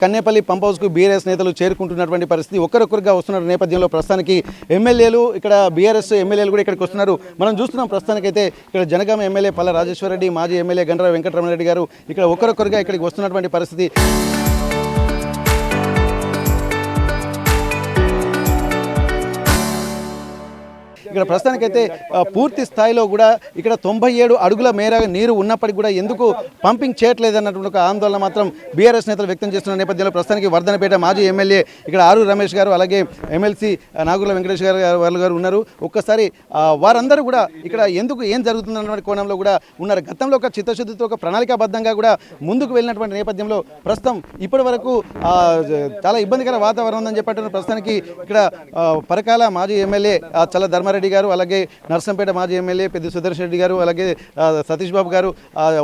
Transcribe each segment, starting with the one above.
Kannepalli pump హౌస్కు BRS నేతలు చేరుకుంటున్నటువంటి పరిస్థితి ఒక్కరొక్కరుగా వస్తున్న నేపథ్యంలో ప్రస్తుతానికి ఎమ్మెల్యేలు ఇక్కడ బీఆర్ఎస్ ఎమ్మెల్యేలు కూడా ఇక్కడికి వస్తున్నారు. మనం చూస్తున్నాం ప్రస్తుతానికైతే ఇక్కడ జనగామ ఎమ్మెల్యే పల్ల రాజేశ్వరరెడ్డి, మాజీ ఎమ్మెల్యే గండ్ర వెంకటరమణారెడ్డి గారు ఇక్కడ ఒక్కరొక్కరుగా ఇక్కడికి వస్తున్నటువంటి పరిస్థితి. ఇక్కడ ప్రస్తుతానికైతే పూర్తి స్థాయిలో కూడా ఇక్కడ 97 అడుగుల మేర నీరు ఉన్నప్పటికీ కూడా ఎందుకు పంపింగ్ చేయట్లేదన్నటువంటి ఒక ఆందోళన మాత్రం బీఆర్ఎస్ నేతలు వ్యక్తం చేస్తున్న నేపథ్యంలో ప్రస్తుతానికి వర్ధనపేట మాజీ ఎమ్మెల్యే ఇక్కడ ఆరు రమేష్ గారు, అలాగే ఎమ్మెల్సీ నాగుర్ల వెంకటేష్ గారు ఉన్నారు. ఒక్కసారి వారందరూ కూడా ఇక్కడ ఎందుకు ఏం జరుగుతుందన్నటువంటి కోణంలో కూడా ఉన్నారు. గతంలో ఒక చిత్తశుద్ధితో ఒక ప్రణాళికాబద్ధంగా కూడా ముందుకు వెళ్ళినటువంటి నేపథ్యంలో ప్రస్తుతం ఇప్పటి వరకు చాలా ఇబ్బందికర వాతావరణం ఉందని చెప్పినటువంటి ప్రస్తుతానికి ఇక్కడ పరకాల మాజీ ఎమ్మెల్యే చల్ల ధర్మారెడ్డి గారు, అలాగే నర్సంపేట మాజీ ఎమ్మెల్యే పెద్ద సుదర్శన్ రెడ్డి గారు, అలాగే సతీష్ బాబు గారు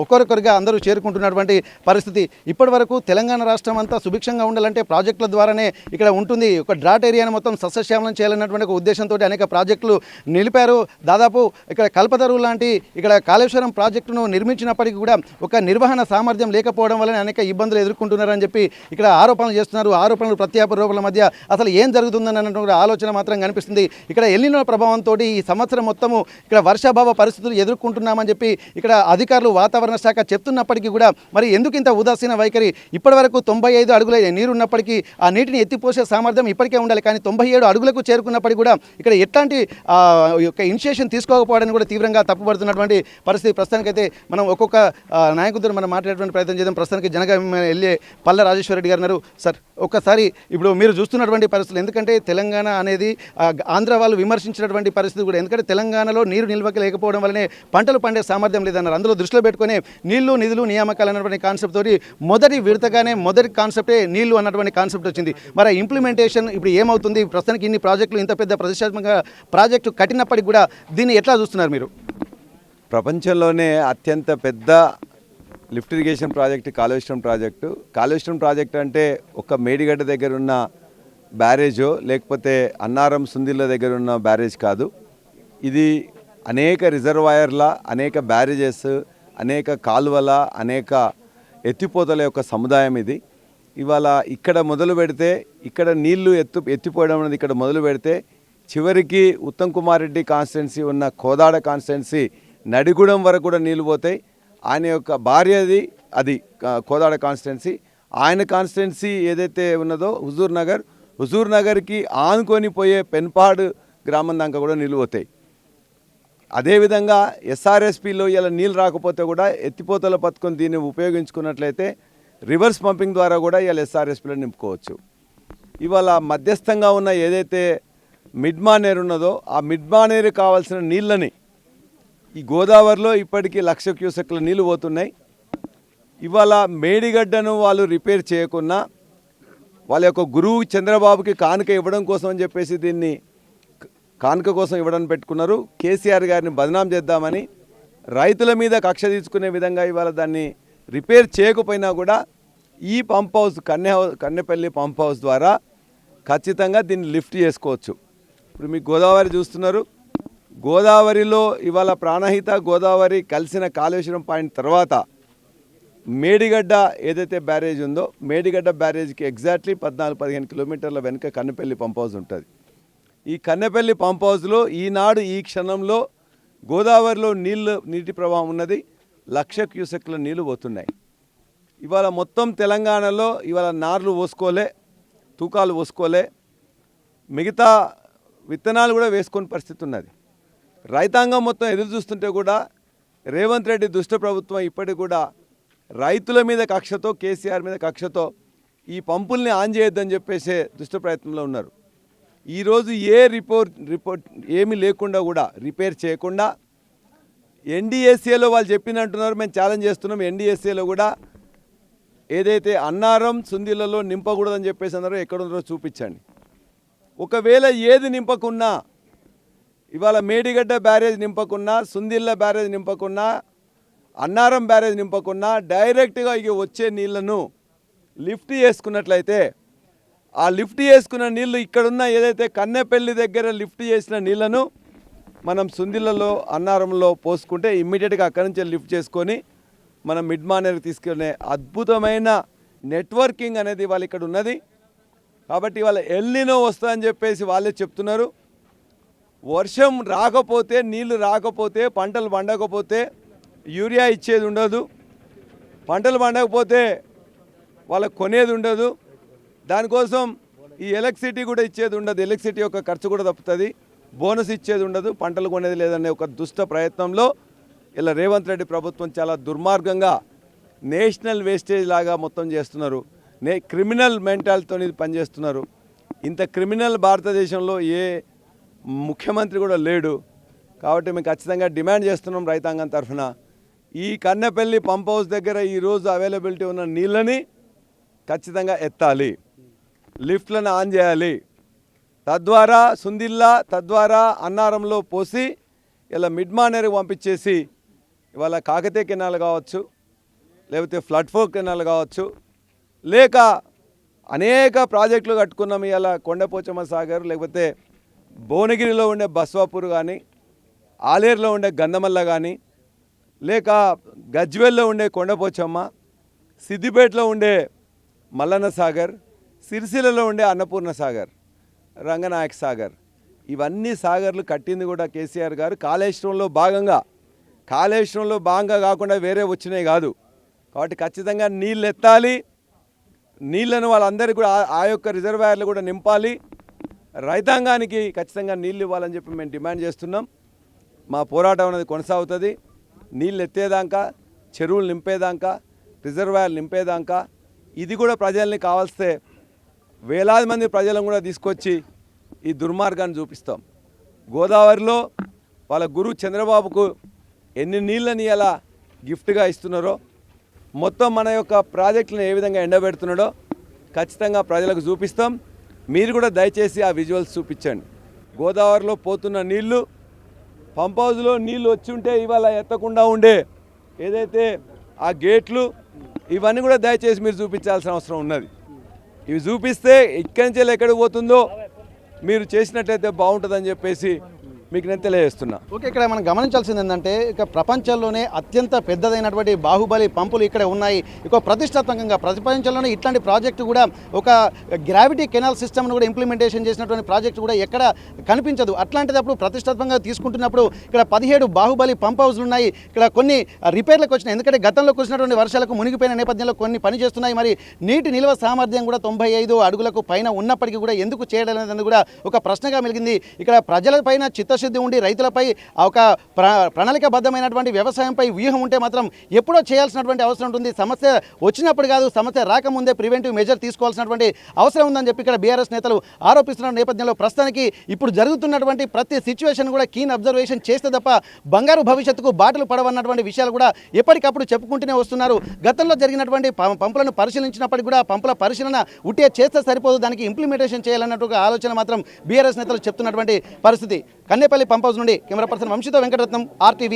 ఒక్కొక్కరుగా అందరూ చేరుకుంటున్నటువంటి పరిస్థితి. ఇప్పటి వరకు తెలంగాణ రాష్ట్రం అంతా సుభిక్షంగా ఉండాలంటే ప్రాజెక్టుల ద్వారానే ఇక్కడ ఉంటుంది. ఒక డ్రాట్ ఏరియాను మొత్తం సస్యశ్యామలం చేయాలన్నటువంటి ఒక ఉద్దేశంతో అనేక ప్రాజెక్టులు నిలిపారు. దాదాపు ఇక్కడ కల్పతరువు లాంటి ఇక్కడ కాళేశ్వరం ప్రాజెక్టును నిర్మించినప్పటికీ కూడా ఒక నిర్వహణ సామర్థ్యం లేకపోవడం వల్ల అనేక ఇబ్బందులు ఎదుర్కొంటున్నారని చెప్పి ఇక్కడ ఆరోపణలు చేస్తున్నారు. ఆరోపణలు ప్రత్యారోపణల మధ్య అసలు ఏం జరుగుతుందన్నటువంటి ఆలోచన మాత్రం కనిపిస్తుంది. ఇక్కడ ఎల్నినో ప్రభావంతో ఈ సంవత్సరం మొత్తము ఇక్కడ వర్షాభావ పరిస్థితులు ఎదుర్కొంటున్నామని చెప్పి ఇక్కడ అధికారులు వాతావరణ శాఖ చెప్తున్నప్పటికీ కూడా మరి ఎందుకు ఇంత ఉదాసీన వైఖరి? ఇప్పటి వరకు 95 అడుగుల నీరు ఉన్నప్పటికీ ఆ నీటిని ఎత్తిపోసే సామర్థ్యం ఇప్పటికే ఉండాలి. కానీ 97 అడుగులకు చేరుకున్నప్పటికీ కూడా ఇక్కడ ఎట్లాంటి ఇనిషియేషన్ తీసుకోకపోవడానికి కూడా తీవ్రంగా తప్పుపడుతున్నటువంటి పరిస్థితి. ప్రస్తుతానికైతే మనం ఒక్కొక్క నాయకుడితో మనం మాట్లాడేటువంటి ప్రయత్నం చేద్దాం. ప్రస్తుతానికి జనగామ ఎమ్మెల్యే పల్ల రాజేశ్వరరెడ్డి గారు ఉన్నారు. సార్, ఒక్కసారి ఇప్పుడు మీరు చూస్తున్నటువంటి పరిస్థితులు, ఎందుకంటే తెలంగాణ అనేది ఆంధ్ర వాళ్ళు విమర్శించినటువంటి పరిస్థితి కూడా, ఎందుకంటే తెలంగాణలో నీరు నిల్వకి లేకపోవడం వల్లనే పంటలు పండే సామర్థ్యం లేదన్నారు. అందులో దృష్టిలో పెట్టుకునే నీళ్లు నిధులు నియామకాలు అన్నటువంటి కాన్సెప్ట్ తోటి మొదటి విడతగానే మొదటి కాన్సెప్టే నీళ్లు అన్నటువంటి కాన్సెప్ట్ వచ్చింది. మరి ఇంప్లిమెంటేషన్ ఇప్పుడు ఏమవుతుంది? ప్రస్తుతానికి ఇన్ని ప్రాజెక్టులు, ఇంత పెద్ద ప్రతిష్టాత్మక ప్రాజెక్టు కట్టినప్పటికీ కూడా దీన్ని ఎట్లా చూస్తున్నారు మీరు? ప్రపంచంలోనే అత్యంత పెద్ద lift irrigation project Kaleshwaram project అంటే ఒక మేడిగడ్డ దగ్గర ఉన్న బ్యారేజో లేకపోతే అన్నారం సుందిళ్ళ దగ్గర ఉన్న బ్యారేజ్ కాదు. ఇది అనేక రిజర్వాయర్ల, అనేక బ్యారేజెస్, అనేక కాలువల, అనేక ఎత్తిపోతల యొక్క సముదాయం ఇది. ఇవాళ ఇక్కడ మొదలు పెడితే, ఇక్కడ నీళ్లు ఎత్తిపోయడం అనేది ఇక్కడ మొదలు పెడితే చివరికి ఉత్తమ్ కుమార్ రెడ్డి కాన్స్టిట్యున్సీ ఉన్న కోదాడ కాన్స్టిట్యున్సీ నడిగూడెం వరకు కూడా నీళ్లు పోతాయి. ఆయన యొక్క భార్యది అది కోదాడ కాన్స్టిట్యున్సీ. ఆయన కాన్స్టిట్యున్సీ ఏదైతే ఉన్నదో హుజూర్ నగర్కి ఆనుకొని పోయే పెన్పాడు గ్రామం దాకా కూడా నీళ్ళు పోతాయి. అదేవిధంగా ఎస్ఆర్ఎస్పిలో ఇలా నీళ్ళు రాకపోతే కూడా ఎత్తిపోతల పథకం దీన్ని ఉపయోగించుకున్నట్లయితే రివర్స్ పంపింగ్ ద్వారా కూడా ఇలా ఎస్ఆర్ఎస్పిలో నింపుకోవచ్చు. ఇవాళ మధ్యస్థంగా ఉన్న ఏదైతే మిడ్ మానేరు ఉన్నదో ఆ మిడ్ మానేరు కావాల్సిన నీళ్ళని ఈ గోదావరిలో ఇప్పటికీ 1,00,000 క్యూసెక్ల నీళ్ళు పోతున్నాయి. ఇవాళ మేడిగడ్డను వాళ్ళు రిపేర్ చేయకున్నా వాళ్ళ యొక్క గురువు చంద్రబాబుకి కానుక ఇవ్వడం కోసం అని చెప్పేసి దీన్ని కానుక కోసం ఇవ్వడం పెట్టుకున్నారు. కేసీఆర్ గారిని బదనాం చేద్దామని రైతుల మీద కక్ష తీసుకునే విధంగా ఇవాళ దాన్ని రిపేర్ చేయకపోయినా కూడా ఈ pump house Kannepalli pump house ద్వారా ఖచ్చితంగా దీన్ని లిఫ్ట్ చేసుకోవచ్చు. ఇప్పుడు మీకు గోదావరి చూస్తున్నారు. గోదావరిలో ఇవాళ ప్రాణహిత గోదావరి కలిసిన కాళేశ్వరం పాయింట్ తర్వాత మేడిగడ్డ ఏదైతే బ్యారేజ్ ఉందో మేడిగడ్డ బ్యారేజ్కి ఎగ్జాక్ట్లీ 14-15 కిలోమీటర్ల వెనుక కన్నెపల్లి పంప్ హౌస్ ఉంటుంది. ఈ కన్నెపల్లి పంప్ హౌస్లో ఈనాడు ఈ క్షణంలో గోదావరిలో నీటి ప్రవాహం ఉన్నది. 1,00,000 క్యూసెక్ల నీళ్లు పోతున్నాయి. ఇవాళ మొత్తం తెలంగాణలో ఇవాళ నార్లు పోసుకోలే, తూకాలు పోసుకోలే, మిగతా విత్తనాలు కూడా వేసుకొని పరిస్థితి ఉన్నది. రైతాంగం మొత్తం ఎదురు చూస్తుంటే కూడా రేవంత్ రెడ్డి దుష్ట ప్రభుత్వం ఇప్పటికి కూడా రైతుల మీద కక్షతో, కేసీఆర్ మీద కక్షతో ఈ పంపుల్ని ఆన్ చేయొద్దని చెప్పేసే దుష్ట ప్రయత్నంలో ఉన్నారు. ఈరోజు ఏ రిపోర్ట్ ఏమీ లేకుండా కూడా రిపేర్ చేయకుండా ఎన్డీఎస్ఏలో వాళ్ళు చెప్పినట్టున్నారు. మేము ఛాలెంజ్ చేస్తున్నాం. ఎన్డీఎస్ఏలో కూడా ఏదైతే అన్నారం సుందిళ్ళలో నింపకూడదని చెప్పేసి అన్నారో ఎక్కడున్నారో చూపించండి. ఒకవేళ ఏది నింపకున్నా, ఇవాళ మేడిగడ్డ బ్యారేజ్ నింపకున్నా, సుందిళ్ళ బ్యారేజ్ నింపకున్నా, అన్నారం బ్యారేజ్ నింపకున్నా డైరెక్ట్గా ఇక వచ్చే నీళ్లను లిఫ్ట్ చేసుకున్నట్లయితే ఆ లిఫ్ట్ చేసుకున్న నీళ్లు ఇక్కడున్న ఏదైతే కన్నెపల్లి దగ్గర లిఫ్ట్ చేసిన నీళ్లను మనం సుందిళ్ళలో అన్నారంలో పోసుకుంటే ఇమ్మీడియట్గా అక్కడి నుంచి లిఫ్ట్ చేసుకొని మనం మిడ్ మానేరుకి తీసుకునే అద్భుతమైన నెట్వర్కింగ్ అనేది వాళ్ళు ఇక్కడ ఉన్నది. కాబట్టి వాళ్ళ ఎల్నినో వస్తుందని చెప్పేసి వాళ్ళే చెప్తున్నారు. వర్షం రాకపోతే, నీళ్లు రాకపోతే, పంటలు పండకపోతే యూరియా ఇచ్చేది ఉండదు, పంటలు పండకపోతే వాళ్ళకు కొనేది ఉండదు, దానికోసం ఈ ఎలక్ట్రిసిటీ కూడా ఇచ్చేది ఉండదు, ఎలక్ట్రిసిటీ యొక్క ఖర్చు కూడా తప్పుతుంది, బోనస్ ఇచ్చేది ఉండదు, పంటలు కొనేది లేదనే ఒక దుష్ట ప్రయత్నంలో ఇలా రేవంత్ రెడ్డి ప్రభుత్వం చాలా దుర్మార్గంగా నేషనల్ వేస్టేజ్ లాగా మొత్తం చేస్తున్నారు. క్రిమినల్ మెంటాలిటీతో ఇది పనిచేస్తున్నారు. ఇంత క్రిమినల్ భారతదేశంలో ఏ ముఖ్యమంత్రి కూడా లేడు. కాబట్టి మేము ఖచ్చితంగా డిమాండ్ చేస్తున్నాం రైతాంగం తరఫున, ఈ కన్నెపల్లి పంప్ హౌస్ దగ్గర ఈరోజు అవైలబిలిటీ ఉన్న నీళ్ళని ఖచ్చితంగా ఎత్తాలి, లిఫ్ట్లను ఆన్ చేయాలి, తద్వారా సుందిల్లా తద్వారా అన్నారంలో పోసి ఇలా మిడ్ మానేరు పంపించేసి ఇవాళ కాకతీయ కెనాల్ కావచ్చు, లేకపోతే ఫ్లడ్ ఫోర్ కెనాల్ కావచ్చు, లేక అనేక ప్రాజెక్టులు కట్టుకున్నాం. ఇలా కొండపోచమ్మ సాగర్, లేకపోతే భువనగిరిలో ఉండే బస్వాపూర్ కానీ, ఆలేరులో ఉండే గంధమల్ల కానీ, లేక గజ్వేల్లో ఉండే కొండపోచమ్మ, సిద్దిపేటలో ఉండే మల్లన్న సాగర్, సిరిసిల్లలో ఉండే అన్నపూర్ణ సాగర్, రంగనాయక సాగర్, ఇవన్నీ సాగర్లు కట్టింది కూడా కేసీఆర్ గారు. కాళేశ్వరంలో భాగంగా కాకుండా వేరే వచ్చినాయి కాదు. కాబట్టి ఖచ్చితంగా నీళ్ళు ఎత్తాలి, నీళ్లను వాళ్ళందరికీ కూడా ఆ యొక్క రిజర్వాయర్లు కూడా నింపాలి, రైతాంగానికి ఖచ్చితంగా నీళ్ళు ఇవ్వాలని చెప్పి మేము డిమాండ్ చేస్తున్నాం. మా పోరాటం అనేది కొనసాగుతుంది. నీళ్ళు ఎత్తేదాకా, చెరువులు నింపేదాకా, రిజర్వాయర్లు నింపేదాకా. ఇది కూడా ప్రజల్ని కావాల్స్తే వేలాది మంది ప్రజలను కూడా తీసుకొచ్చి ఈ దుర్మార్గాన్ని చూపిస్తాం. గోదావరిలో వాళ్ళ గురువు చంద్రబాబుకు ఎన్ని నీళ్ళని ఇలా గిఫ్ట్గా ఇస్తున్నారో, మొత్తం మన యొక్క ప్రాజెక్టులను ఏ విధంగా ఎండబెడుతున్నాడో ఖచ్చితంగా ప్రజలకు చూపిస్తాం. మీరు కూడా దయచేసి ఆ విజువల్స్ చూపించండి. గోదావరిలో పోతున్న నీళ్లు, పంప్ హౌస్లో నీళ్ళు వచ్చి ఉంటే ఇవాళ ఎత్తకుండా ఉండే ఏదైతే ఆ గేట్లు, ఇవన్నీ కూడా దయచేసి మీరు చూపించాల్సిన అవసరం ఉన్నది. ఇవి చూపిస్తే ఇక్కడి నుంచి ఎక్కడికి పోతుందో మీరు చేసినట్లయితే బాగుంటుందని చెప్పేసి మీకు నేను తెలియజేస్తున్నా. ఓకే, ఇక్కడ మనం గమనించాల్సింది ఏంటంటే ఇక ప్రపంచంలోనే అత్యంత పెద్దదైనటువంటి బాహుబలి పంపులు ఇక్కడ ఉన్నాయి. ఇక ప్రతిష్టాత్మకంగా ప్రపంచంలోనే ఇట్లాంటి ప్రాజెక్టు కూడా ఒక గ్రావిటీ కెనాల్ సిస్టమ్ను కూడా ఇంప్లిమెంటేషన్ చేసినటువంటి ప్రాజెక్టు కూడా ఎక్కడ కనిపించదు. అట్లాంటిదప్పుడు ప్రతిష్టాత్మకంగా తీసుకుంటున్నప్పుడు ఇక్కడ 17 బాహుబలి పంప్ హౌస్లు ఉన్నాయి. ఇక్కడ కొన్ని రిపేర్లకు వచ్చినాయి, ఎందుకంటే గతంలో కురిసినటువంటి వర్షాలకు మునిగిపోయిన నేపథ్యంలో కొన్ని పని చేస్తున్నాయి. మరి నీటి నిల్వ సామర్థ్యం కూడా 95 అడుగులకు పైన ఉన్నప్పటికీ కూడా ఎందుకు చేయడం అనేది కూడా ఒక ప్రశ్నగా మిగిలింది. ఇక్కడ ప్రజలపైన చిత్తశుద్ధి ఉండి రైతులపై ఒక ప్రణాళికాబద్ధమైనటువంటి వ్యవసాయంపై వ్యూహం ఉంటే మాత్రం ఎప్పుడో చేయాల్సినటువంటి అవసరం ఉంటుంది. సమస్య వచ్చినప్పుడు కాదు, సమస్య రాకముందే ప్రివెంటివ్ మెజర్ తీసుకోవాల్సినటువంటి అవసరం ఉందని చెప్పి ఇక్కడ బీఆర్ఎస్ నేతలు ఆరోపిస్తున్న నేపథ్యంలో ప్రస్తుతానికి ఇప్పుడు జరుగుతున్నటువంటి ప్రతి సిచ్యువేషన్ కూడా కీన్ అబ్జర్వేషన్ చేస్తే తప్ప బంగారు భవిష్యత్తుకు బాటలు పడవన్నటువంటి విషయాలు కూడా ఎప్పటికప్పుడు చెప్పుకుంటూనే వస్తున్నారు. గతంలో జరిగినటువంటి పంపులను పరిశీలించినప్పటికీ కూడా పంపుల పరిశీలన ఉట్టే చేస్తే సరిపోదు, దానికి ఇంప్లిమెంటేషన్ చేయాలన్నట్టు ఆలోచన మాత్రం బీఆర్ఎస్ నేతలు చెప్తున్నటువంటి పరిస్థితి. కన్నేపల్లి పంప్ హౌస్ నుండి కెమెరా పర్సన్ వంశీతో వెంకటరత్నం, RTV